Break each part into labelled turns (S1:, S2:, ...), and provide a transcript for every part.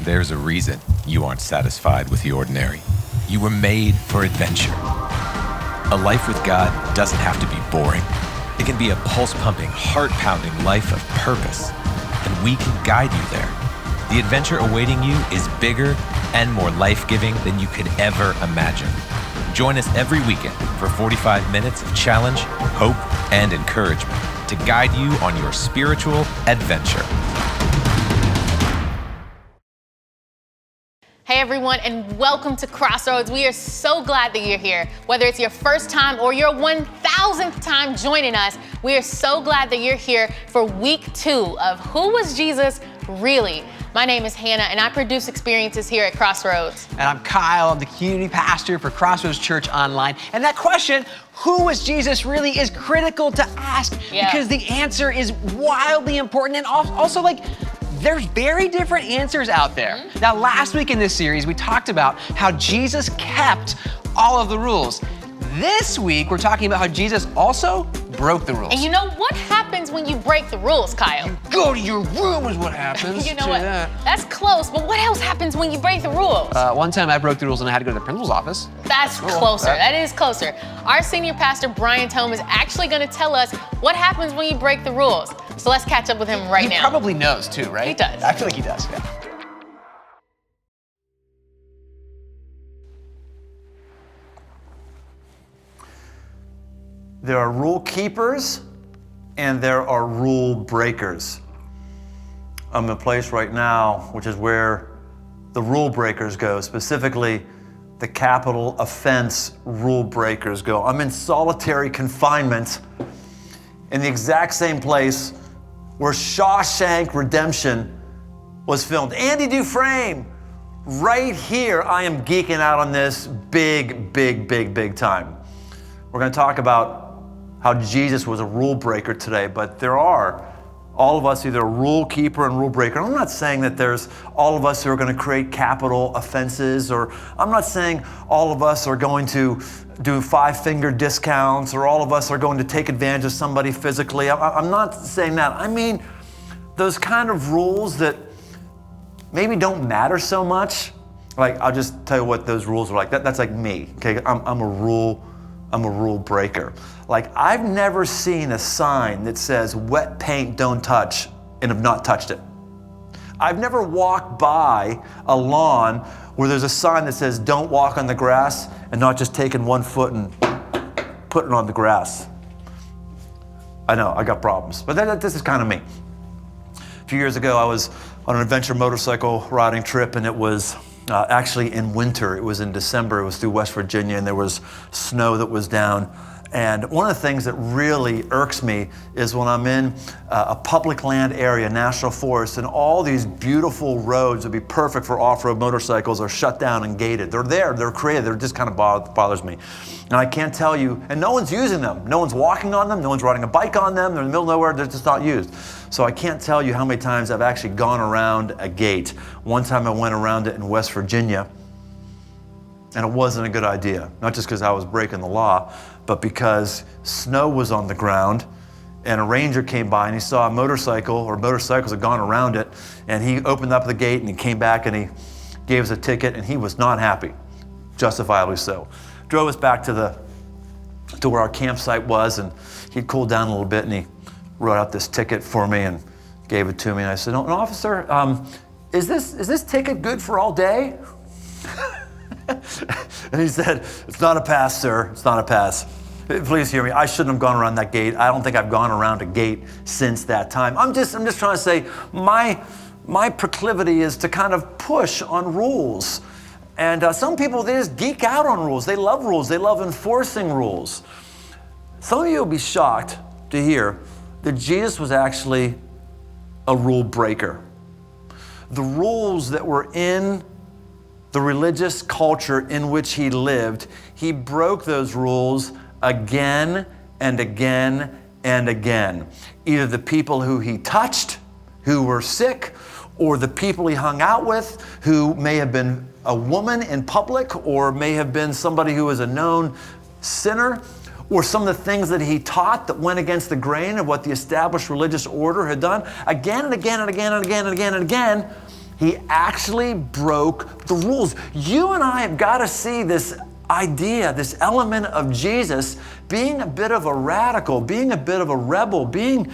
S1: There's a reason you aren't satisfied with the ordinary. You were made for adventure. A life with God doesn't have to be boring. It can be a pulse-pumping, heart-pounding life of purpose, and we can guide you there. The adventure awaiting you is bigger and more life-giving than you could ever imagine. Join us every weekend for 45 minutes of challenge, hope, and encouragement to guide you on your spiritual adventure.
S2: Hey everyone, and welcome to Crossroads. We are so glad that you're here. Whether it's your first time or your 1,000th time joining us, we are so glad that you're here for week 2 of Who Was Jesus Really? My name is Hannah, and I produce experiences here at Crossroads.
S3: And I'm Kyle. I'm the community pastor for Crossroads Church Online. And that question, who was Jesus really, is critical to ask because the answer is wildly important and also there's very different answers out there. Now, last week in this series, we talked about how Jesus kept all of the rules. This week, we're talking about how Jesus also broke the rules.
S2: And you know what happens when you break the rules, Kyle?
S3: You go to your room is what happens.
S2: You know what? That's close, but what else happens when you break the rules?
S3: One time I broke the rules and I had to go to the principal's office.
S2: That's closer. That is closer. Our senior pastor, Brian Tome, is actually going to tell us what happens when you break the rules. So let's catch up with him right now.
S3: He probably knows too, right?
S2: He does.
S3: I feel like he does, yeah.
S4: There are rule keepers and there are rule breakers. I'm in a place right now, which is where the rule breakers go, specifically the capital offense rule breakers go. I'm in solitary confinement in the exact same place where Shawshank Redemption was filmed. Andy Dufresne, right here, I am geeking out on this big time. We're going to talk about how Jesus was a rule breaker today, but there are all of us either a rule keeper and rule breaker. I'm not saying that there's all of us who are going to create capital offenses, or I'm not saying all of us are going to do 5-finger discounts, or all of us are going to take advantage of somebody physically. I'm not saying that. I mean those kind of rules that maybe don't matter so much. Like, I'll just tell you what those rules are like. That's like me, okay? I'm a rule breaker. Like, I've never seen a sign that says wet paint don't touch and have not touched it. I've never walked by a lawn where there's a sign that says don't walk on the grass and not just taking one foot and putting it on the grass. I know, I got problems, but this is kind of me. A few years ago, I was on an adventure motorcycle riding trip, and it was actually in winter. It was in December. It was through West Virginia, and there was snow that was down. And one of the things that really irks me is when I'm in a public land area, national forest, and all these beautiful roads would be perfect for off-road motorcycles are shut down and gated. They're there, they're created, they're just kind of bothers me. And I can't tell you, and no one's using them. No one's walking on them, no one's riding a bike on them, they're in the middle of nowhere, they're just not used. So I can't tell you how many times I've actually gone around a gate. One time I went around it in West Virginia, and it wasn't a good idea. Not just because I was breaking the law, but because snow was on the ground, and a ranger came by and he saw a motorcycle, or motorcycles had gone around it, and he opened up the gate and he came back and he gave us a ticket, and he was not happy, justifiably so. Drove us back to where our campsite was, and he'd cooled down a little bit, and he wrote out this ticket for me and gave it to me. And I said, officer, is this ticket good for all day? And he said, it's not a pass, sir. It's not a pass. Please hear me. I shouldn't have gone around that gate. I don't think I've gone around a gate since that time. I'm just trying to say my proclivity is to kind of push on rules. And some people, they just geek out on rules. They love rules. They love enforcing rules. Some of you will be shocked to hear that Jesus was actually a rule breaker. The rules that were in the religious culture in which he lived, he broke those rules again and again and again. Either the people who he touched, who were sick, or the people he hung out with, who may have been a woman in public, or may have been somebody who was a known sinner, or some of the things that he taught that went against the grain of what the established religious order had done. Again and again and again and again and again and again, He actually broke the rules. You and I have got to see this idea, this element of Jesus being a bit of a radical, being a bit of a rebel, being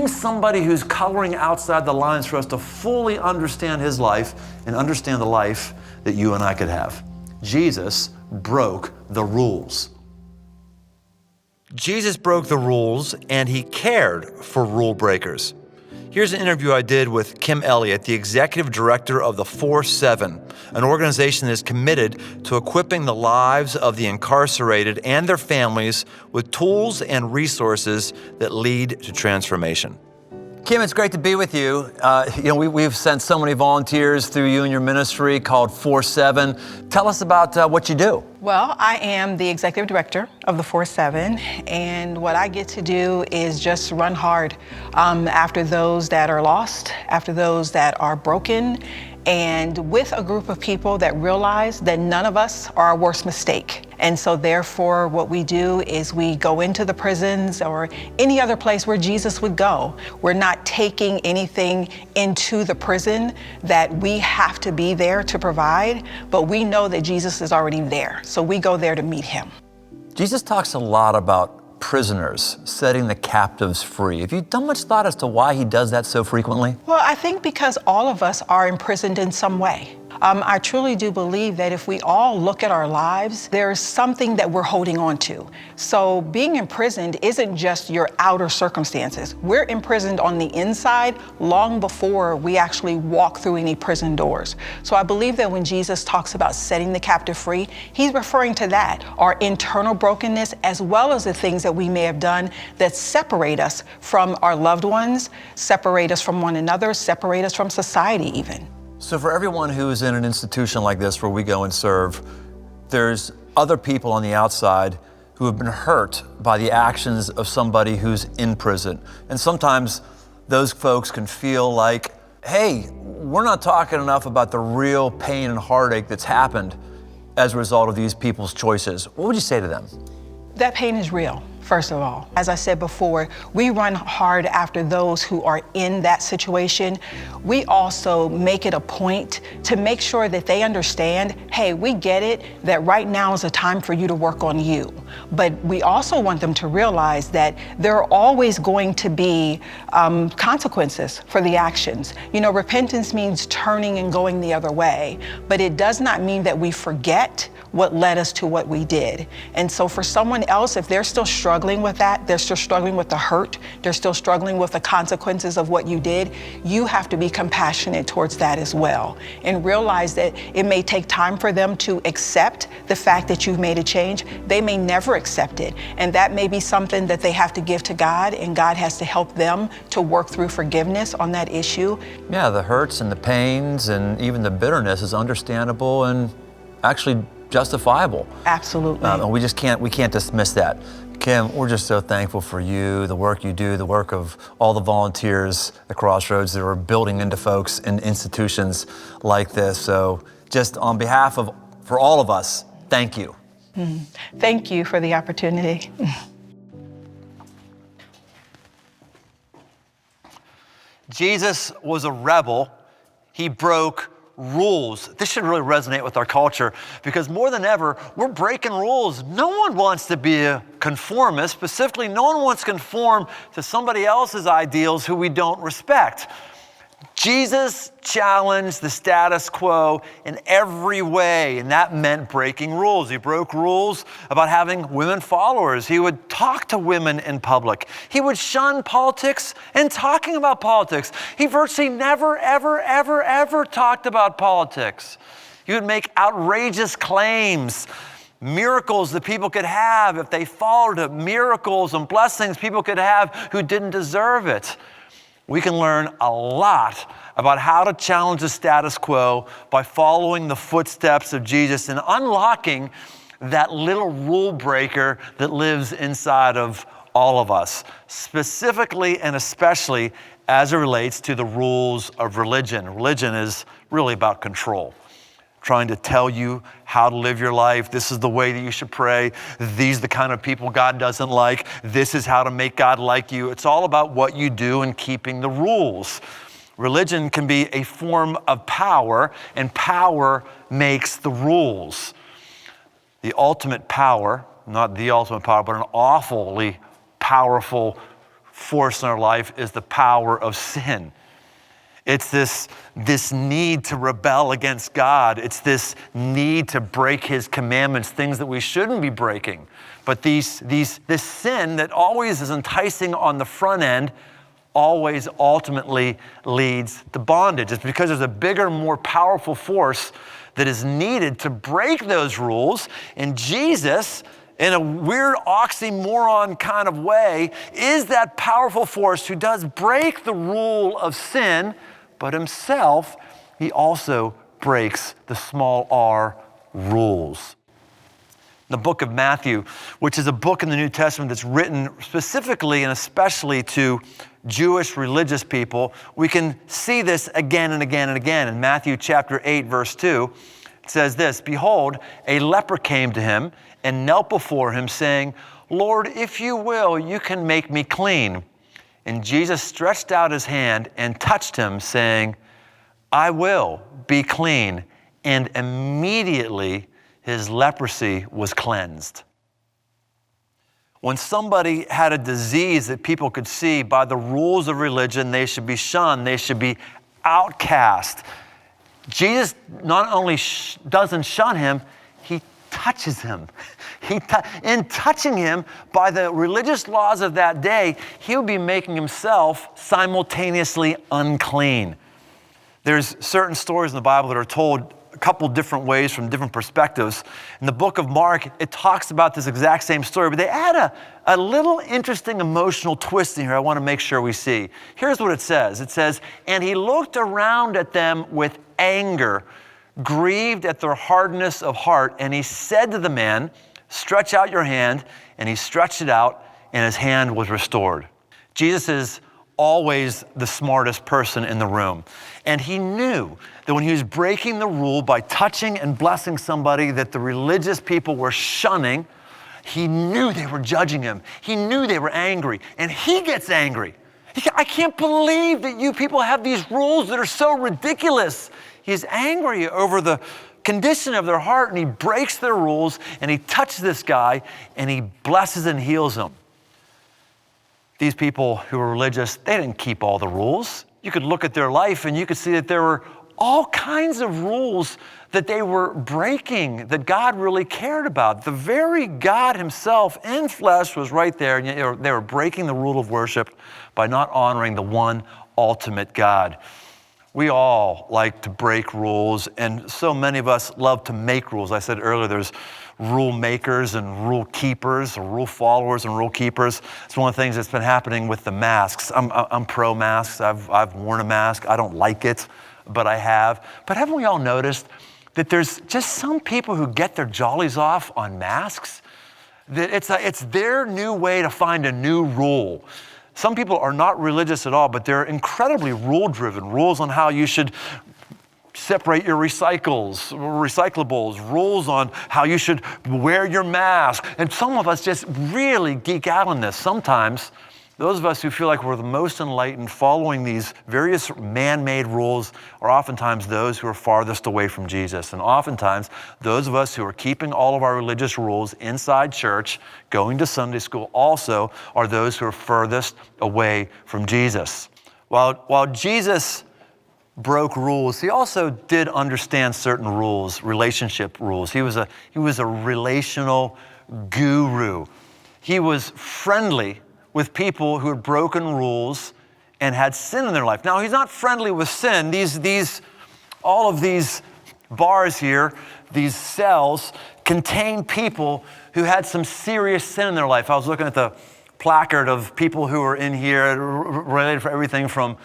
S4: somebody who's coloring outside the lines for us to fully understand his life and understand the life that you and I could have. Jesus broke the rules. Jesus broke the rules and he cared for rule breakers. Here's an interview I did with Kim Elliott, the executive director of the 4-7, an organization that is committed to equipping the lives of the incarcerated and their families with tools and resources that lead to transformation. Kim, it's great to be with you. We've sent so many volunteers through you and your ministry called 4-7. Tell us about what you do.
S5: Well, I am the executive director of the 4-7, and what I get to do is just run hard after those that are lost, after those that are broken, and with a group of people that realize that none of us are our worst mistake. And so therefore, what we do is we go into the prisons or any other place where Jesus would go. We're not taking anything into the prison that we have to be there to provide, but we know that Jesus is already there. So we go there to meet him.
S4: Jesus talks a lot about prisoners, setting the captives free. Have you done much thought as to why he does that so frequently?
S5: Well, I think because all of us are imprisoned in some way. I truly do believe that if we all look at our lives, there's something that we're holding on to. So being imprisoned isn't just your outer circumstances. We're imprisoned on the inside long before we actually walk through any prison doors. So I believe that when Jesus talks about setting the captive free, he's referring to that, our internal brokenness, as well as the things that we may have done that separate us from our loved ones, separate us from one another, separate us from society even.
S4: So for everyone who's in an institution like this where we go and serve, there's other people on the outside who have been hurt by the actions of somebody who's in prison. And sometimes those folks can feel like, hey, we're not talking enough about the real pain and heartache that's happened as a result of these people's choices. What would you say to them?
S5: That pain is real. First of all, as I said before, we run hard after those who are in that situation. We also make it a point to make sure that they understand, hey, we get it, that right now is a time for you to work on you. But we also want them to realize that there are always going to be consequences for the actions. You know, repentance means turning and going the other way, but it does not mean that we forget what led us to what we did. And so for someone else, if they're still struggling with that, they're still struggling with the hurt, they're still struggling with the consequences of what you did, you have to be compassionate towards that as well. And realize that it may take time for them to accept the fact that you've made a change. They may never accept it. And that may be something that they have to give to God, and God has to help them to work through forgiveness on that issue.
S4: Yeah, the hurts and the pains and even the bitterness is understandable and actually justifiable.
S5: Absolutely.
S4: And we can't dismiss that. Kim, we're just so thankful for you, the work you do, the work of all the volunteers at Crossroads that are building into folks in institutions like this. So just on behalf of, for all of us, thank you.
S5: Thank you for the opportunity.
S4: Jesus was a rebel. He broke rules. This should really resonate with our culture because more than ever, we're breaking rules. No one wants to be a conformist. Specifically, no one wants to conform to somebody else's ideals who we don't respect. Jesus challenged the status quo in every way, and that meant breaking rules. He broke rules about having women followers. He would talk to women in public. He would shun politics and talking about politics. He virtually never, ever, ever, ever talked about politics. He would make outrageous claims, miracles that people could have if they followed him, miracles and blessings people could have who didn't deserve it. We can learn a lot about how to challenge the status quo by following the footsteps of Jesus and unlocking that little rule breaker that lives inside of all of us, specifically and especially as it relates to the rules of religion. Religion is really about control. Trying to tell you how to live your life. This is the way that you should pray. These are the kind of people God doesn't like. This is how to make God like you. It's all about what you do and keeping the rules. Religion can be a form of power, and power makes the rules. The ultimate power, not the ultimate power, but an awfully powerful force in our life is the power of sin. It's this need to rebel against God. It's this need to break his commandments, things that we shouldn't be breaking. But this sin that always is enticing on the front end always ultimately leads to bondage. It's because there's a bigger, more powerful force that is needed to break those rules. And Jesus, in a weird oxymoron kind of way, is that powerful force who does break the rule of sin, but himself, he also breaks the small r rules. The book of Matthew, which is a book in the New Testament that's written specifically and especially to Jewish religious people, we can see this again and again and again. In Matthew chapter 8, verse 2, it says this, "Behold, a leper came to him and knelt before him, saying, 'Lord, if you will, you can make me clean.' And Jesus stretched out his hand and touched him, saying, 'I will, be clean.' And immediately his leprosy was cleansed." When somebody had a disease that people could see by the rules of religion, they should be shunned, they should be outcast. Jesus not only doesn't shun him, he touches him. In touching him by the religious laws of that day, he would be making himself simultaneously unclean. There's certain stories in the Bible that are told a couple different ways from different perspectives. In the book of Mark, it talks about this exact same story, but they add a little interesting emotional twist in here I want to make sure we see. Here's what it says. It says, "And he looked around at them with anger, grieved at their hardness of heart, and he said to the man, 'Stretch out your hand.' And he stretched it out, and his hand was restored." Jesus is always the smartest person in the room. And he knew that when he was breaking the rule by touching and blessing somebody that the religious people were shunning, he knew they were judging him. He knew they were angry. And he gets angry. "I can't believe that you people have these rules that are so ridiculous." He's angry over the condition of their heart, and he breaks their rules, and he touches this guy, and he blesses and heals him. These people who were religious, they didn't keep all the rules. You could look at their life and you could see that there were all kinds of rules that they were breaking that God really cared about. The very God himself in flesh was right there, and yet they were breaking the rule of worship by not honoring the one ultimate God. We all like to break rules, and so many of us love to make rules. I said earlier, there's rule makers and rule keepers, or rule followers and rule keepers. It's one of the things that's been happening with the masks. I'm pro masks. I've worn a mask. I don't like it, but I have. But haven't we all noticed that there's just some people who get their jollies off on masks? That it's their new way to find a new rule. Some people are not religious at all, but they're incredibly rule-driven. Rules on how you should separate your recyclables, rules on how you should wear your mask. And some of us just really geek out on this. Sometimes those of us who feel like we're the most enlightened following these various man-made rules are oftentimes those who are farthest away from Jesus. And oftentimes those of us who are keeping all of our religious rules inside church, going to Sunday school also, are those who are furthest away from Jesus. While Jesus broke rules, he also did understand certain rules, relationship rules. He was a relational guru. He was friendly with people who had broken rules and had sin in their life. Now, he's not friendly with sin. All of these bars here, these cells, contain people who had some serious sin in their life. I was looking at the placard of people who are in here related for everything from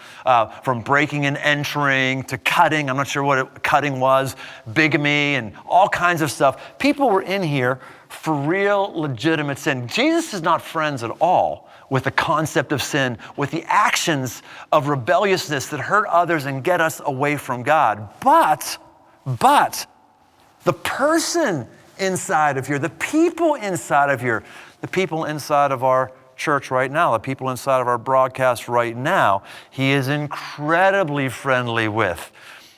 S4: breaking and entering to cutting. I'm not sure what cutting was, bigamy and all kinds of stuff. People were in here for real legitimate sin. Jesus is not friends at all with the concept of sin, with the actions of rebelliousness that hurt others and get us away from God. But the person inside of here, the people inside of here, the people inside of our church right now, the people inside of our broadcast right now, he is incredibly friendly with.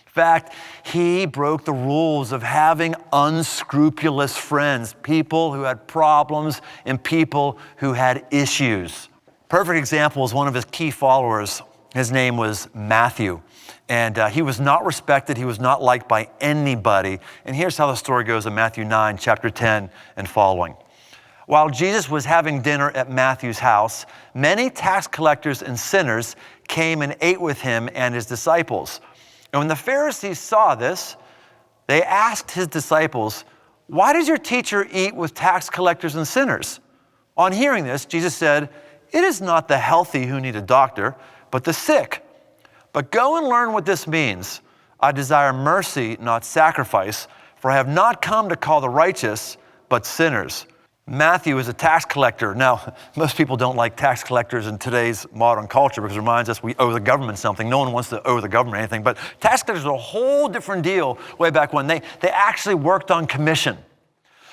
S4: In fact, he broke the rules of having unscrupulous friends, people who had problems and people who had issues. Perfect example is one of his key followers. His name was Matthew. And he was not respected. He was not liked by anybody. And here's how the story goes in Matthew 9, chapter 10 and following. While Jesus was having dinner at Matthew's house, many tax collectors and sinners came and ate with him and his disciples. And when the Pharisees saw this, they asked his disciples, "Why does your teacher eat with tax collectors and sinners?" On hearing this, Jesus said, "It is not the healthy who need a doctor, but the sick. But go and learn what this means. I desire mercy, not sacrifice, for I have not come to call the righteous, but sinners." Matthew is a tax collector. Now, most people don't like tax collectors in today's modern culture because it reminds us we owe the government something. No one wants to owe the government anything. But tax collectors are a whole different deal way back when. They actually worked on commission.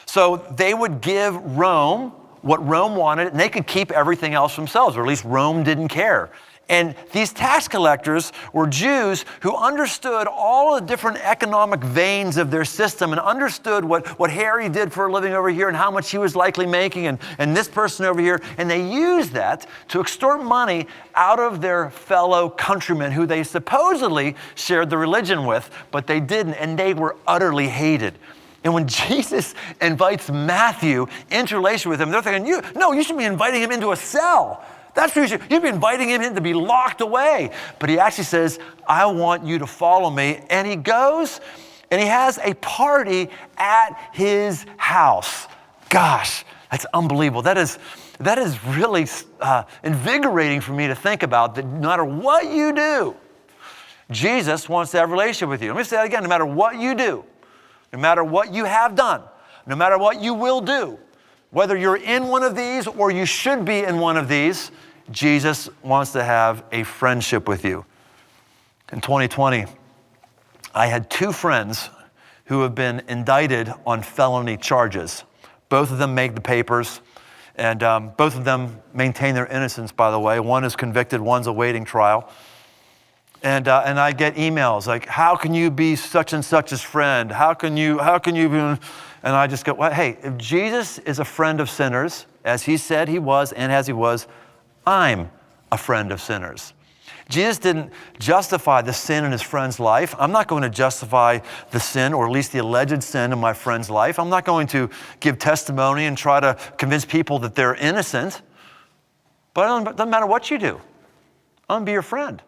S4: So they would give Rome what Rome wanted, and they could keep everything else themselves, or at least Rome didn't care. And these tax collectors were Jews who understood all the different economic veins of their system and understood what Harry did for a living over here and how much he was likely making and this person over here. And they used that to extort money out of their fellow countrymen who they supposedly shared the religion with, but they didn't, and they were utterly hated. And when Jesus invites Matthew into relation with him, they're thinking, you should be inviting him into a cell. That's what you'd be inviting him in to be locked away. But he actually says, "I want you to follow me." And he goes and he has a party at his house. Gosh, that's unbelievable. That is really invigorating for me to think about, that no matter what you do, Jesus wants to have a relationship with you. Let me say that again. No matter what you do, no matter what you have done, no matter what you will do, whether you're in one of these or you should be in one of these, Jesus wants to have a friendship with you. In 2020, I had two friends who have been indicted on felony charges. Both of them made the papers, and both of them maintain their innocence, by the way. One is convicted, one's awaiting trial. And I get emails like, "How can you be such and such's friend? How can you be?" And I just go, well, hey, if Jesus is a friend of sinners, as he said he was and as he was, I'm a friend of sinners. Jesus didn't justify the sin in his friend's life. I'm not going to justify the sin, or at least the alleged sin, in my friend's life. I'm not going to give testimony and try to convince people that they're innocent. But it doesn't matter what you do. I'm going to be your friend.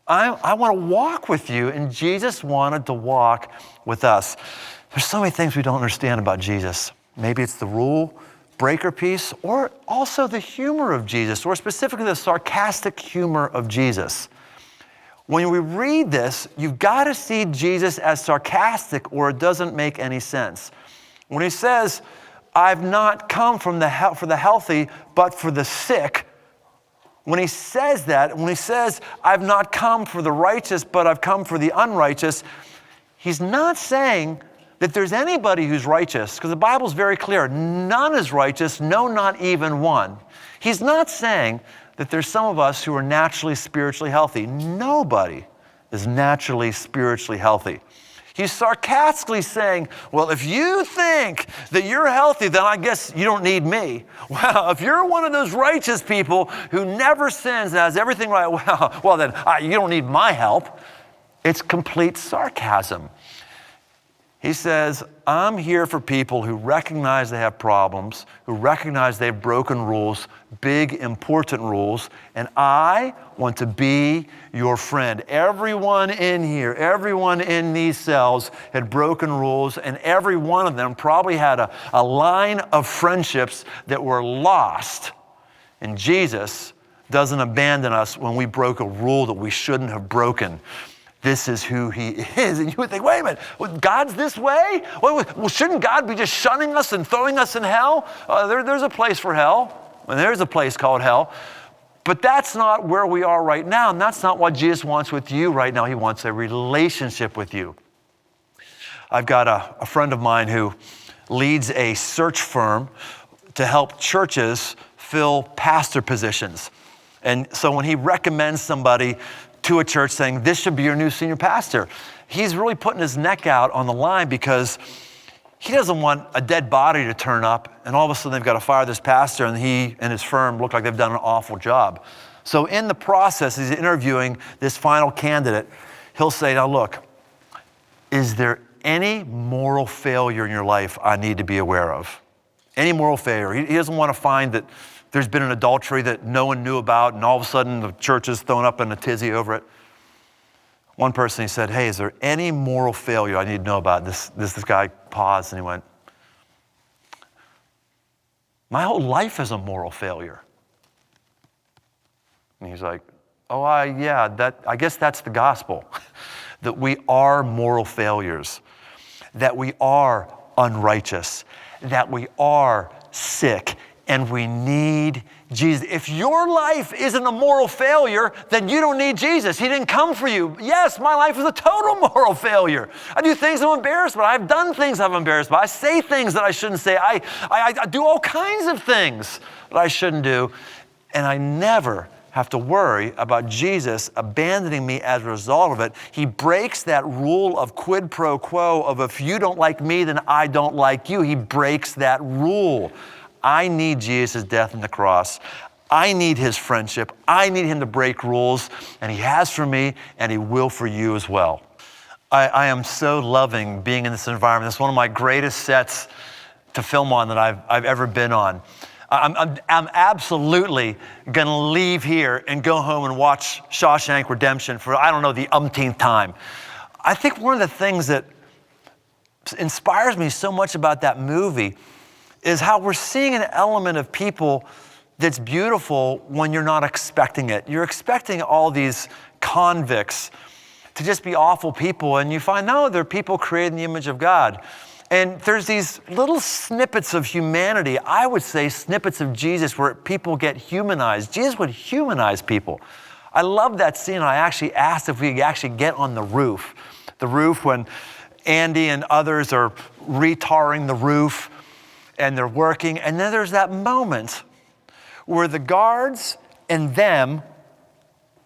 S4: I want to walk with you, and Jesus wanted to walk with us. There's so many things we don't understand about Jesus. Maybe it's the rule breaker piece, or also the humor of Jesus, or specifically the sarcastic humor of Jesus. When we read this, you've got to see Jesus as sarcastic, or it doesn't make any sense. When he says, "I've not come for the healthy, but for the sick," when he says that, when he says, "I've not come for the righteous, but I've come for the unrighteous," he's not saying that there's anybody who's righteous, because the Bible's very clear. None is righteous, no, not even one. He's not saying that there's some of us who are naturally spiritually healthy. Nobody is naturally spiritually healthy. He's sarcastically saying, well, if you think that you're healthy, then I guess you don't need me. Well, if you're one of those righteous people who never sins and has everything right, well then you don't need my help. It's complete sarcasm. He says, I'm here for people who recognize they have problems, who recognize they've broken rules, big, important rules, and I want to be your friend. Everyone in here, everyone in these cells had broken rules, and every one of them probably had a line of friendships that were lost. And Jesus doesn't abandon us when we broke a rule that we shouldn't have broken. This is who he is. And you would think, wait a minute, God's this way? Well, shouldn't God be just shunning us and throwing us in hell? There's a place for hell, and there's a place called hell. But that's not where we are right now, and that's not what Jesus wants with you right now. He wants a relationship with you. I've got a friend of mine who leads a search firm to help churches fill pastor positions. And so when he recommends somebody to a church saying, this should be your new senior pastor, he's really putting his neck out on the line because he doesn't want a dead body to turn up and all of a sudden they've got to fire this pastor and he and his firm look like they've done an awful job. So in the process, he's interviewing this final candidate. He'll say, now look, is there any moral failure in your life I need to be aware of? Any moral failure? He doesn't want to find that there's been an adultery that no one knew about and all of a sudden the church is thrown up in a tizzy over it. One person, he said, hey, is there any moral failure I need to know about? This guy paused and he went, my whole life is a moral failure. And he's like, oh, I guess that's the gospel, that we are moral failures, that we are unrighteous, that we are sick, and we need Jesus. If your life isn't a moral failure, then you don't need Jesus. He didn't come for you. Yes, my life is a total moral failure. I do things I'm embarrassed by. I've done things I'm embarrassed by. I say things that I shouldn't say. I do all kinds of things that I shouldn't do. And I never have to worry about Jesus abandoning me as a result of it. He breaks that rule of quid pro quo of if you don't like me, then I don't like you. He breaks that rule. I need Jesus' death on the cross. I need his friendship. I need him to break rules, and he has for me, and he will for you as well. I am so loving being in this environment. It's one of my greatest sets to film on that I've ever been on. I'm absolutely gonna leave here and go home and watch Shawshank Redemption for, I don't know, the umpteenth time. I think one of the things that inspires me so much about that movie is how we're seeing an element of people that's beautiful when you're not expecting it. You're expecting all these convicts to just be awful people, and you find, no, they're people created in the image of God. And there's these little snippets of humanity, I would say snippets of Jesus, where people get humanized. Jesus would humanize people. I love that scene. I actually asked if we could actually get on the roof when Andy and others are retarring the roof, and they're working, and then there's that moment where the guards and them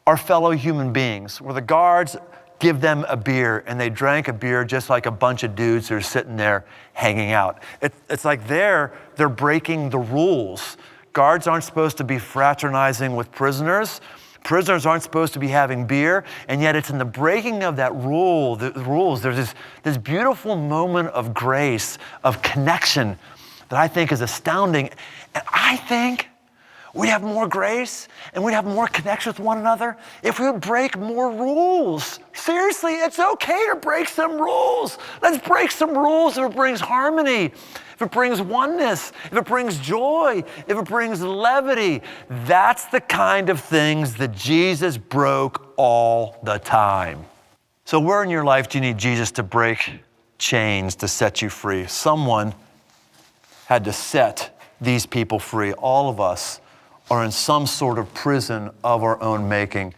S4: are fellow human beings, where the guards give them a beer, and they drank a beer just like a bunch of dudes who are sitting there hanging out. It's like they're breaking the rules. Guards aren't supposed to be fraternizing with prisoners. Prisoners aren't supposed to be having beer, and yet it's in the breaking of that rule, the rules, there's this beautiful moment of grace, of connection, that I think is astounding. And I think we'd have more grace and we'd have more connection with one another if we would break more rules. Seriously, it's okay to break some rules. Let's break some rules if it brings harmony, if it brings oneness, if it brings joy, if it brings levity. That's the kind of things that Jesus broke all the time. So where in your life do you need Jesus to break chains to set you free? Someone had to set these people free. All of us are in some sort of prison of our own making.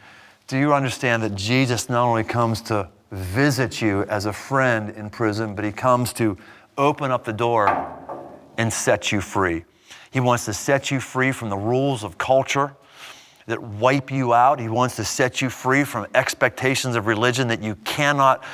S4: Do you understand that Jesus not only comes to visit you as a friend in prison, but he comes to open up the door and set you free? He wants to set you free from the rules of culture that wipe you out. He wants to set you free from expectations of religion that you cannot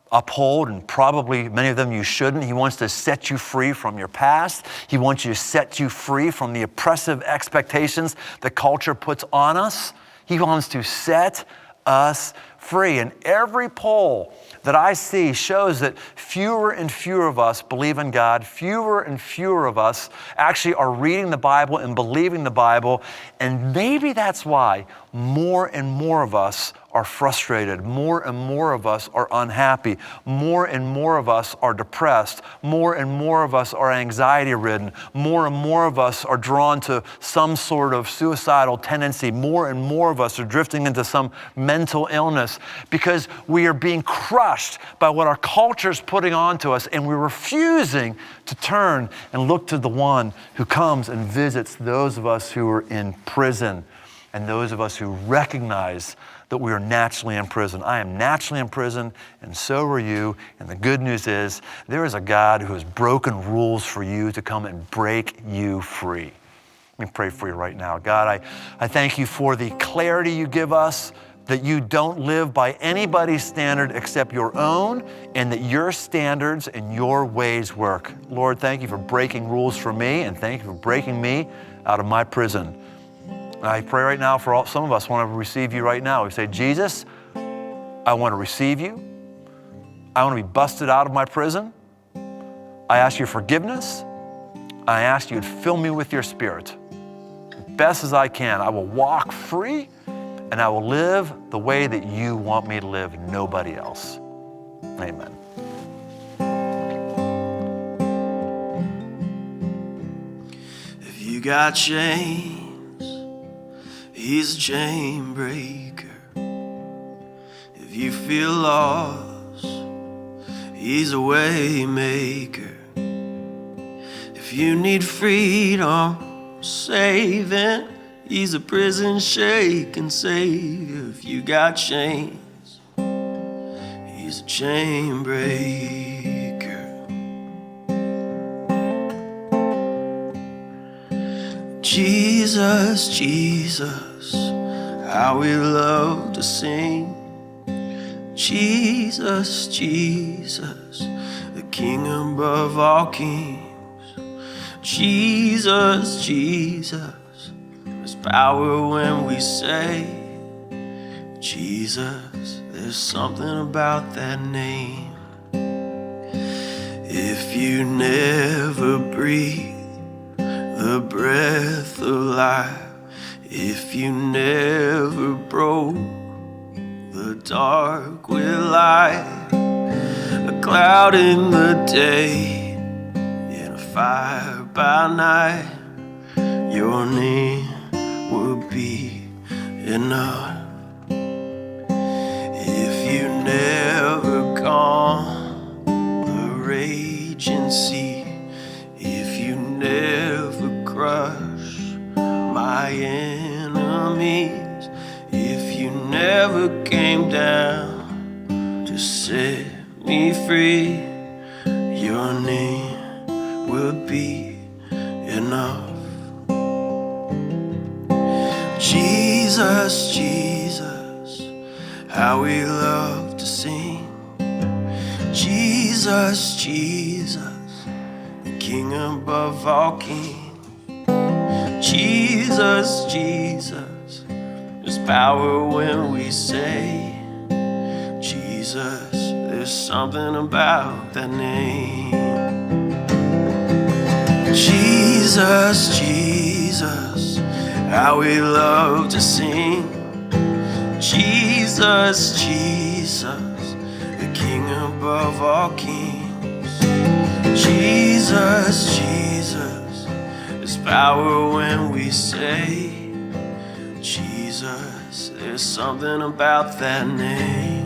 S4: uphold, and probably many of them you shouldn't. He wants to set you free from your past. He wants you to set you free from the oppressive expectations the culture puts on us. He wants to set us free. And every poll that I see shows that fewer and fewer of us believe in God. Fewer and fewer of us actually are reading the Bible and believing the Bible. And maybe that's why more and more of us are frustrated. More and more of us are unhappy. More and more of us are depressed. More and more of us are anxiety-ridden. More and more of us are drawn to some sort of suicidal tendency. More and more of us are drifting into some mental illness because we are being crushed by what our culture is putting onto us, and we're refusing to turn and look to the one who comes and visits those of us who are in prison and those of us who recognize that we are naturally in prison. I am naturally in prison, and so are you. And the good news is there is a God who has broken rules for you to come and break you free. Let me pray for you right now. God, I thank you for the clarity you give us, that you don't live by anybody's standard except your own, and that your standards and your ways work. Lord, thank you for breaking rules for me, and thank you for breaking me out of my prison. And I pray right now for some of us want to receive you right now. We say, Jesus, I want to receive you. I want to be busted out of my prison. I ask your forgiveness. I ask you to fill me with your Spirit. Best as I can, I will walk free, and I will live the way that you want me to live, nobody else. Amen.
S6: If you got chains, he's a chain breaker. If you feel lost, he's a way maker. If you need freedom, saving, he's a prison shaking savior. If you got chains, he's a chain breaker. Jesus, Jesus, how we love to sing. Jesus, Jesus, the King above all kings. Jesus, Jesus, there's power when we say Jesus. There's something about that name. If you never breathe the breath of life, if you never broke the dark with light, a cloud in the day and a fire by night, your name will be enough. If you never calm the raging sea, if you never crush my enemies, if you never came down to set me free, your name will be enough. Jesus, Jesus, how we love to sing. Jesus, Jesus, the King above all kings. Jesus, Jesus, there's power when we say Jesus. There's something about that name. Jesus, Jesus, how we love to sing. Jesus, Jesus, the King above all kings. Jesus, Jesus, there's power when we say Jesus. There's something about that name.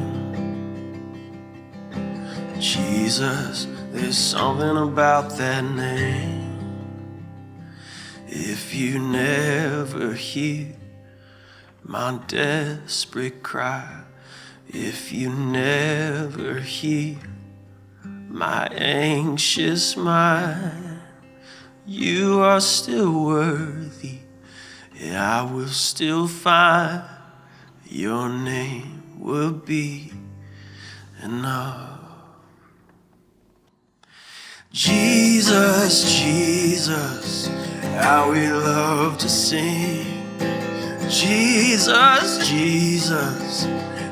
S6: Jesus, there's something about that name. If you never hear my desperate cry, if you never hear my anxious mind, you are still worthy, and I will still find your name will be enough. Jesus, Jesus, how we love to sing. Jesus, Jesus,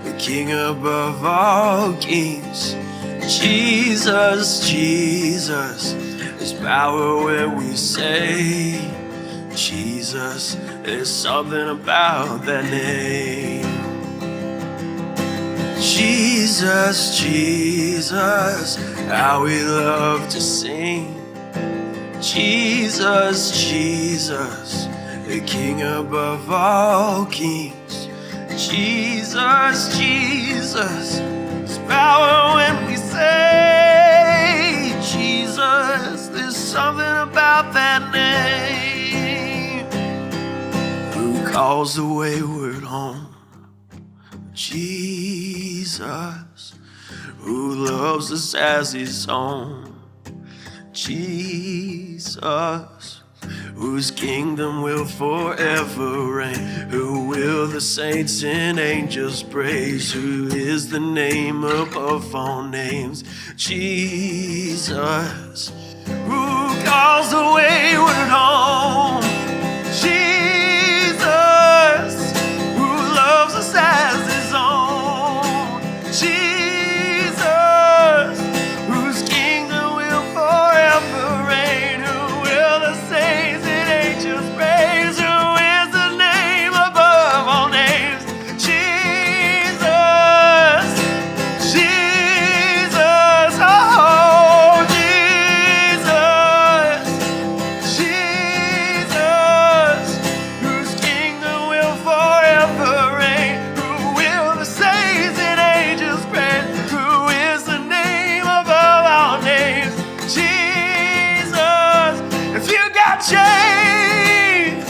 S6: the King above all kings. Jesus, Jesus, there's power when we say Jesus. There's something about that name. Jesus, Jesus, how we love to sing. Jesus, Jesus, the King above all kings. Jesus, Jesus, there's power when we say Jesus. There's something about that name. Who calls the wayward home? Jesus, who loves us as his own. Jesus, whose kingdom will forever reign. Who will the saints and angels praise? Who is the name above all names? Jesus, who calls the wayward home. Jesus, who loves us as his own. Jesus, whose kingdom will forever reign. Who will the saints and angels praise? Who is the name above all names? Jesus, Jesus, oh Jesus, Jesus, whose kingdom will forever reign. Who will the saints and angels praise? Who is the name above all names? Jesus. If you got chains,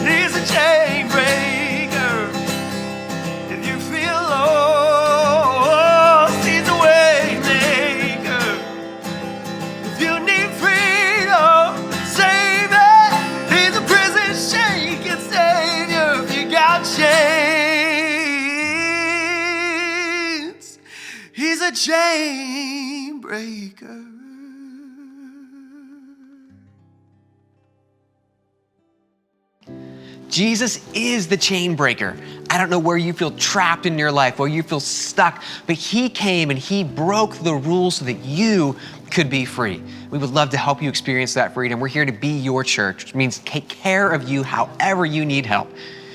S6: he's a chain breaker. If you feel lost, he's a way maker. If you need freedom, save it. He's a prison shaking savior. If you got chains, he's a chain breaker.
S3: Jesus is the chain breaker. I don't know where you feel trapped in your life, where you feel stuck, but he came and he broke the rules so that you could be free. We would love to help you experience that freedom. We're here to be your church, which means take care of you however you need help.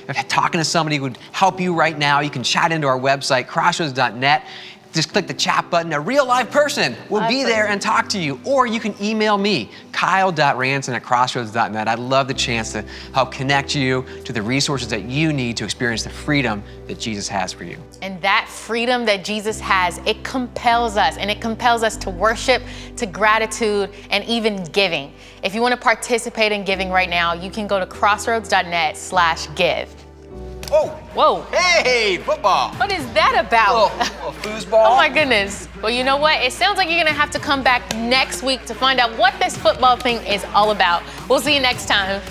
S3: If talking to somebody would help you right now, you can chat into our website, crossroads.net. Just click the chat button. A real live person will be there and talk to you. Or you can email me, kyle.ranson@crossroads.net. I'd love the chance to help connect you to the resources that you need to experience the freedom that Jesus has for you.
S2: And that freedom that Jesus has, it compels us, and it compels us to worship, to gratitude, and even giving. If you want to participate in giving right now, you can go to crossroads.net/give.
S3: Oh,
S2: Whoa.
S3: hey, football.
S2: What is that about?
S3: Little foosball.
S2: Oh my goodness. Well, you know what? It sounds like you're gonna have to come back next week to find out what this football thing is all about. We'll see you next time.